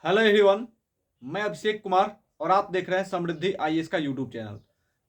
Hello everyone, मैं अभिषेक कुमार और आप देख रहे हैं समृद्धि आईएएस का यूट्यूब चैनल।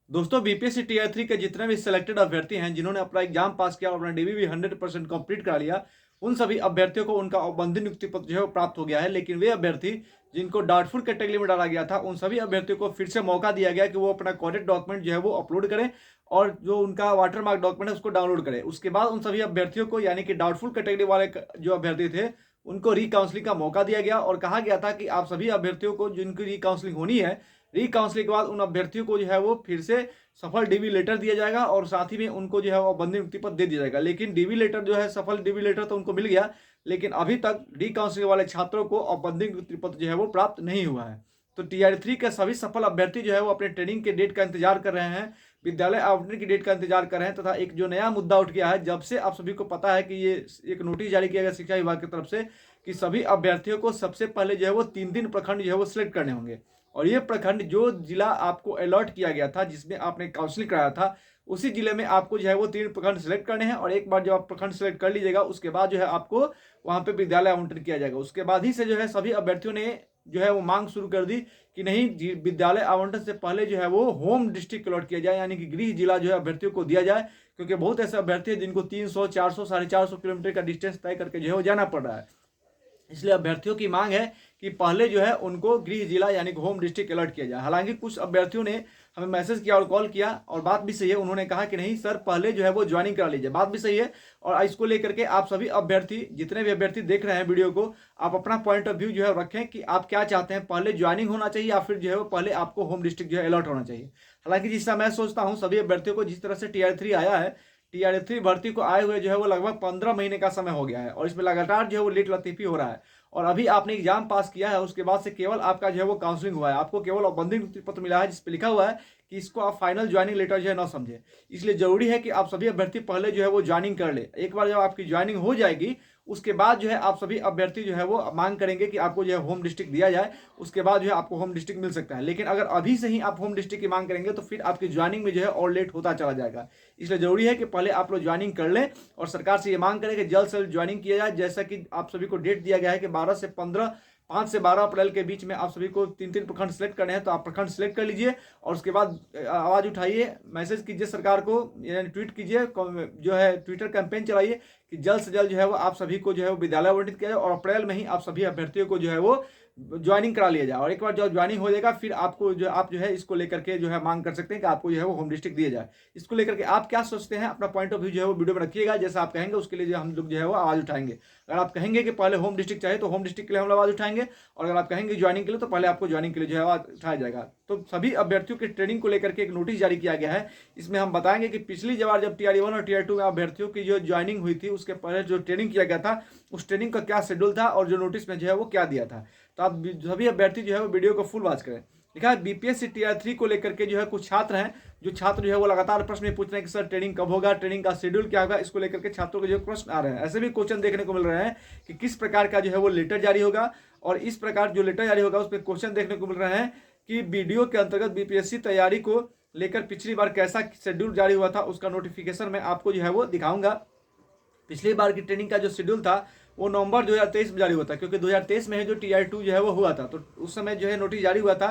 दोस्तों, बीपीएससी टीआर 3 के जितने भी सिलेक्टेड अभ्यर्थी हैं जिन्होंने अपना एग्जाम पास किया और अपना डीबीबी 100% कंप्लीट करा लिया, उन सभी अभ्यर्थियों को उनका औपबंधिक नियुक्ति पत्र जो है वो प्राप्त हो गया है। लेकिन वे अभ्यर्थी जिनको डाउटफुल कैटेगरी में डाला गया था, उन सभी अभ्यर्थियों को फिर से मौका दिया गया कि वो अपना करेक्ट डॉक्यूमेंट जो है वो अपलोड करें और जो उनका वाटरमार्क डॉक्यूमेंट है उसको डाउनलोड करें। उसके बाद उन सभी अभ्यर्थियों को, यानी कि डाउटफुल कैटेगरी वाले जो अभ्यर्थी थे, उनको रीकाउंसलिंग का मौका दिया गया और कहा गया था कि आप सभी अभ्यर्थियों को जिनकी रीकाउंसलिंग होनी है, रीकाउंसलिंग के बाद उन अभ्यर्थियों को जो है वो फिर से सफल डीवी लेटर दिया जाएगा और साथ ही में उनको जो है वो बंदी मुक्ति पत्र दे दिया जाएगा। लेकिन डीवी लेटर जो है, सफल डीवी लेटर तो उनको मिल गया, लेकिन अभी तक रीकाउंसलिंग वाले छात्रों को औपबंधिक नियुक्ति पत्र जो है वो प्राप्त नहीं हुआ है। तो टीआर 3 के सभी सफल अभ्यर्थी जो है वो अपने ट्रेनिंग के डेट का इंतजार कर रहे हैं, विद्यालय आवंटन की डेट का इंतजार कर रहे हैं। तथा एक जो नया मुद्दा उठ गया है, जब से आप सभी को पता है कि ये एक नोटिस जारी किया गया शिक्षा विभाग की तरफ से कि सभी अभ्यर्थियों को सबसे पहले जो है वो 3 प्रखंड जो है वो सिलेक्ट करने होंगे और ये प्रखंड जो जिला आपको अलॉट किया गया था, जिसमें आपने काउंसलिंग कराया था, उसी जिले में आपको जो है वो 3 प्रखंड सिलेक्ट करने हैं। और एक बार जब आप प्रखंड सिलेक्ट कर लीजिएगा, उसके बाद जो है आपको वहां पे विद्यालय आवंटन किया जाएगा। उसके बाद ही से जो है सभी अभ्यर्थियों ने जो है वो मांग शुरू कर दी कि नहीं, विद्यालय आवंटन से पहले जो है वो होम डिस्ट्रिक्ट अलॉट किया जाए, यानी कि गृह जिला जो है अभ्यर्थियों को दिया जाए। क्योंकि बहुत ऐसे अभ्यर्थी हैं जिनको 300, 400, 450 किलोमीटर का डिस्टेंस तय करके जो है वो जाना पड़ रहा है। इसलिए अभ्यर्थियों की मांग है कि पहले जो है उनको गृह जिला यानी कि होम डिस्ट्रिक्ट अलर्ट किया जाए। हालांकि कुछ अभ्यर्थियों ने हमें मैसेज किया और कॉल किया और बात भी सही है, उन्होंने कहा कि नहीं सर, पहले जो है वो ज्वाइनिंग करा लीजिए। बात भी सही है और इसको लेकर के आप सभी अभ्यर्थी, जितने भी अभ्यर्थी देख रहे हैं वीडियो को, आप अपना पॉइंट ऑफ व्यू जो है रखें कि आप क्या चाहते हैं, पहले ज्वाइनिंग होना चाहिए या फिर जो है वो पहले आपको होम डिस्ट्रिक्ट जो है अलर्ट होना चाहिए। हालांकि जिस तरह मैं सोचता हूँ, सभी अभ्यर्थियों को जिस तरह से टीआर 3 आया है, टीआर 3 भर्ती को आए हुए जो है वो लगभग 15 महीने का समय हो गया है और इसमें लगातार जो है वो लेट लतीफी हो रहा है। और अभी आपने एग्जाम पास किया है, उसके बाद से केवल आपका जो है वो काउंसलिंग हुआ है, आपको केवल औपबंधिक नियुक्ति पत्र मिला है जिसपे लिखा हुआ है कि इसको आप फाइनल ज्वाइनिंग लेटर जो है ना समझे। इसलिए जरूरी है कि आप सभी अभ्यर्थी पहले जो है वो ज्वाइनिंग कर ले। एक बार जब आपकी ज्वाइनिंग हो जाएगी, उसके बाद जो है आप सभी अभ्यर्थी जो है वो मांग करेंगे कि आपको जो है होम डिस्ट्रिक्ट दिया जाए, उसके बाद जो है आपको होम डिस्ट्रिक्ट मिल सकता है। लेकिन अगर अभी से ही आप होम डिस्ट्रिक्ट की मांग करेंगे तो फिर आपकी ज्वाइनिंग में जो है और लेट होता चला जाएगा। इसलिए जरूरी है कि पहले आप लोग ज्वाइनिंग कर लें और सरकार से ये मांग करें कि जल्द से जल्द ज्वाइनिंग किया जाए। जैसा कि आप सभी को डेट दिया गया है कि 5 से 12 अप्रैल के बीच में आप सभी को 3 प्रखंड सेलेक्ट करने हैं, तो आप प्रखंड सेलेक्ट कर लीजिए और उसके बाद आवाज़ उठाइए, मैसेज कीजिए सरकार को, यानी ट्वीट कीजिए, जो है ट्विटर कैंपेन चलाइए कि जल्द से जल्द जो है वो आप सभी को जो है वो विद्यालय आवंटित किया जाए और अप्रैल में ही आप सभी अभ्यर्थियों को जो है वो ज्वाइनिंग करा लिया जाए। और एक बार जब ज्वाइनिंग हो जाएगा, फिर आपको जो आप जो है इसको लेकर के जो है मांग कर सकते हैं कि आपको जो है वो होम डिस्ट्रिक्ट दिया जाए। इसको लेकर के आप क्या सोचते हैं, अपना पॉइंट ऑफ व्यू जो है वो वीडियो में रखिएगा। जैसा आप कहेंगे उसके लिए जो हम लोग जो है वो आवाज़ उठाएंगे। अगर आप कहेंगे कि पहले होम डिस्ट्रिक्ट चाहिए तो होम डिस्ट्रिक्ट के लिए हम आवाज़ उठाएंगे, और अगर आप कहेंगे ज्वाइनिंग के लिए तो पहले आपको ज्वाइनिंग के लिए जो है आवाज़ उठाया जाएगा। तो सभी अभ्यर्थियों की ट्रेनिंग को लेकर के एक नोटिस जारी किया गया है। इसमें हम बताएंगे कि पिछली बार जब टीआर 1 और टीआर 2 में अभ्यर्थियों की जो ज्वाइनिंग हुई थी, उसके पहले जो ट्रेनिंग किया गया था, उस ट्रेनिंग का क्या शेड्यूल था और जो नोटिस में जो है वो क्या दिया था। तो आप सभी अभ्यर्थी जो है वो वीडियो को फुल वॉच करें। लिखा है बीपीएससी टीआर 3 को लेकर के जो है कुछ छात्र हैं, जो छात्र जो है वो लगातार प्रश्न पूछ रहे हैं कि सर ट्रेनिंग कब होगा, ट्रेनिंग का शेड्यूल क्या होगा। इसको लेकर के छात्रों के जो प्रश्न आ रहे हैं, ऐसे भी क्वेश्चन देखने को मिल रहे हैं कि किस प्रकार का जो है वो लेटर जारी होगा। और इस प्रकार जो लेटर जारी होगा उस पर क्वेश्चन देखने को मिल रहे हैं कि वीडियो के अंतर्गत बीपीएससी तैयारी को लेकर पिछली बार कैसा शेड्यूल जारी हुआ था, उसका नोटिफिकेशन मैं आपको जो है वो दिखाऊंगा। पिछली बार की ट्रेनिंग का जो शेड्यूल था वो नवंबर 2023 में जारी हुआ था, क्योंकि 2023 में जो टीआर 2 जो है वो हुआ था, तो उस समय जो है नोटिस जारी हुआ था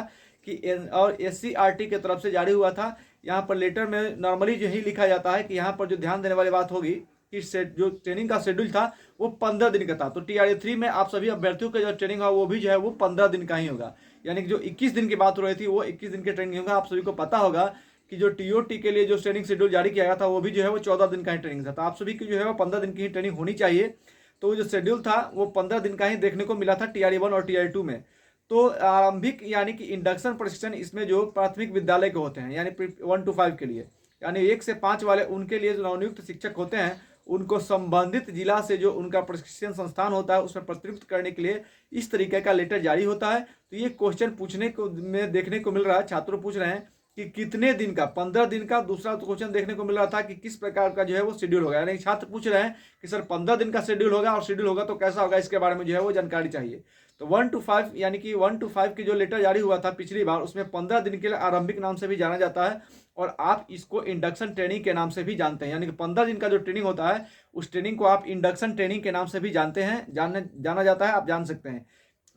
कि और एससीईआरटी की तरफ से जारी हुआ था। यहाँ पर लेटर में नॉर्मली जो ही लिखा जाता है कि यहाँ पर जो ध्यान देने वाली बात होगी कि जो ट्रेनिंग का शेड्यूल था वो 15 दिन का था। तो टीआर 3 में आप सभी अभ्यर्थियों का जो ट्रेनिंग होगा वो भी जो है वो 15 दिन का ही होगा, यानी कि जो 21 दिन की बात हो रही थी वो 21 दिन की ट्रेनिंग होगा। आप सभी को पता होगा कि जो टीओटी के लिए जो ट्रेनिंग शेड्यूल जारी किया गया था वो भी जो है वो 14 दिन का ही ट्रेनिंग था। तो आप सभी की जो है वो 15 दिन की ही ट्रेनिंग होनी चाहिए। तो जो शेड्यूल था वो 15 दिन का ही देखने को मिला था टीआर 1 और टीआर 2 में। तो आरंभिक यानी कि इंडक्शन प्रशिक्षण इसमें जो प्राथमिक विद्यालय के होते हैं, यानी 1 to 5 के लिए, यानी 1 से 5 वाले, उनके लिए जो नवनियुक्त शिक्षक होते हैं उनको संबंधित जिला से जो उनका प्रशिक्षण संस्थान होता है उसमें प्रतिनियुक्त करने के लिए इस तरीके का लेटर जारी होता है। तो ये क्वेश्चन पूछने को में देखने को मिल रहा है, छात्र पूछ रहे हैं कि कितने दिन का, 15 दिन का। दूसरा तो क्वेश्चन देखने को मिल रहा था कि किस प्रकार का जो है वो शेड्यूल होगा, यानी छात्र पूछ रहे हैं कि सर 15 दिन का शेड्यूल होगा और शेड्यूल होगा तो कैसा होगा, इसके बारे में जो है वो जानकारी चाहिए। तो 1 to 5 यानी कि 1 to 5 की जो लेटर जारी हुआ था पिछली बार, उसमें 15 दिन के लिए आरंभिक नाम से भी जाना जाता है और आप इसको इंडक्शन ट्रेनिंग के नाम से भी जानते हैं। यानी कि 15 दिन का जो ट्रेनिंग होता है उस ट्रेनिंग को आप इंडक्शन ट्रेनिंग के नाम से भी जानते हैं, जाना जाता है, आप जान सकते हैं।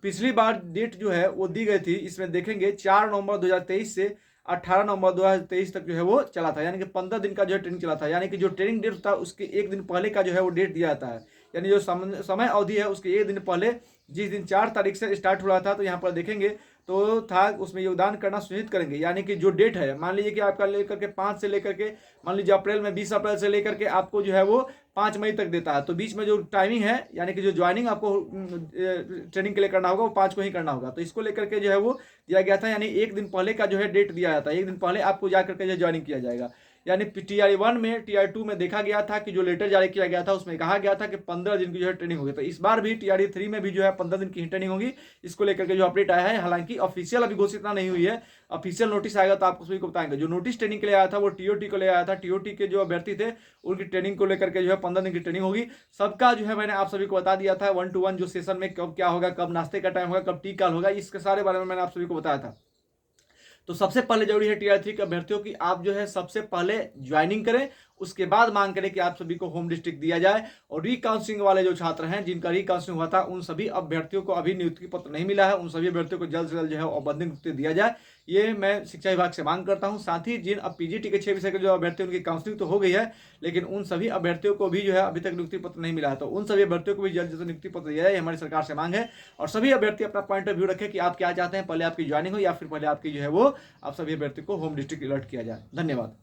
पिछली बार डेट जो है वो दी गई थी, इसमें देखेंगे 4 नवंबर 2023 से 18 नवंबर 2023 तक जो है वो चला था, यानी कि 15 दिन का जो है ट्रेनिंग चला था। यानी कि जो ट्रेनिंग डेट था उसके एक दिन पहले का जो है वो डेट दिया जाता है, यानी जो समय अवधि है उसके एक दिन पहले, जिस दिन 4 तारीख से स्टार्ट हो रहा था, तो यहाँ पर देखेंगे तो था उसमें योगदान करना सुनिश्चित करेंगे। यानी कि जो डेट है, मान लीजिए कि आपका लेकर के 5 से लेकर के, मान लीजिए अप्रैल में 20 अप्रैल से लेकर के आपको जो है वो 5 मई तक देता है, तो बीच में जो टाइमिंग है, यानी कि जो ज्वाइनिंग आपको ट्रेनिंग के लिए करना होगा वो 5 को ही करना होगा। तो इसको लेकर के जो है वो दिया गया था, यानी एक दिन पहले का जो है डेट दिया जाता है, एक दिन पहले आपको जा करके जो ज्वाइनिंग किया जाएगा। यानी TR1 में, TR2 में देखा गया था कि जो लेटर जारी किया गया था उसमें कहा गया था कि 15 दिन की जो है ट्रेनिंग होगी। तो इस बार भी TR3 में भी जो है 15 दिन की ट्रेनिंग होगी। इसको लेकर के जो अपडेट आया है, हालांकि ऑफिशियल अभी घोषित नहीं हुई है, ऑफिशियल नोटिस आएगा तो आपको सभी को बताएंगे। जो नोटिस ट्रेनिंग के लिए आया था वो TOT को ले आया था, TOT के जो अभ्यर्थी थे उनकी ट्रेनिंग को लेकर के जो है 15 दिन की ट्रेनिंग होगी। सबका जो है मैंने आप सभी को बता दिया था 1 to 1 जो सेशन में कब क्या होगा, कब नाश्ते का टाइम होगा, कब टी कॉल होगा, इसके सारे बारे में मैंने आप सभी को बताया था। तो सबसे पहले जरूरी है TR3 के अभ्यर्थियों की आप जो है सबसे पहले ज्वाइनिंग करें, उसके बाद मांग करें कि आप सभी को होम डिस्ट्रिक्ट दिया जाए। और रिकाउंसलिंग वाले जो छात्र हैं जिनका रिकाउंसलिंग हुआ था उन सभी अभ्यर्थियों को अभी नियुक्ति पत्र नहीं मिला है, उन सभी अभ्यर्थियों को जल्द से जल्द जो है औपबंधिक नियुक्ति दिया जाए, ये मैं शिक्षा विभाग से मांग करता हूं। साथ ही जिन अब PGT के 6 विषय के जो अभ्यर्थी उनकी काउंसलिंग तो हो गई है, लेकिन उन सभी अभ्यर्थियों को भी जो है अभी तक नियुक्ति पत्र नहीं मिला है, तो उन सभी अभ्यर्थियों को भी जल्द से जल्द नियुक्ति पत्र दिया जाए, हमारी सरकार से मांग है। और सभी अभ्यर्थी अपना पॉइंट ऑफ व्यू रखें कि आप क्या चाहते हैं, पहले आपकी ज्वाइनिंग हो या फिर पहले आपकी जो है वो आप सभी अभ्यर्थी को होम डिस्ट्रिक्ट अलर्ट किया जाए। धन्यवाद।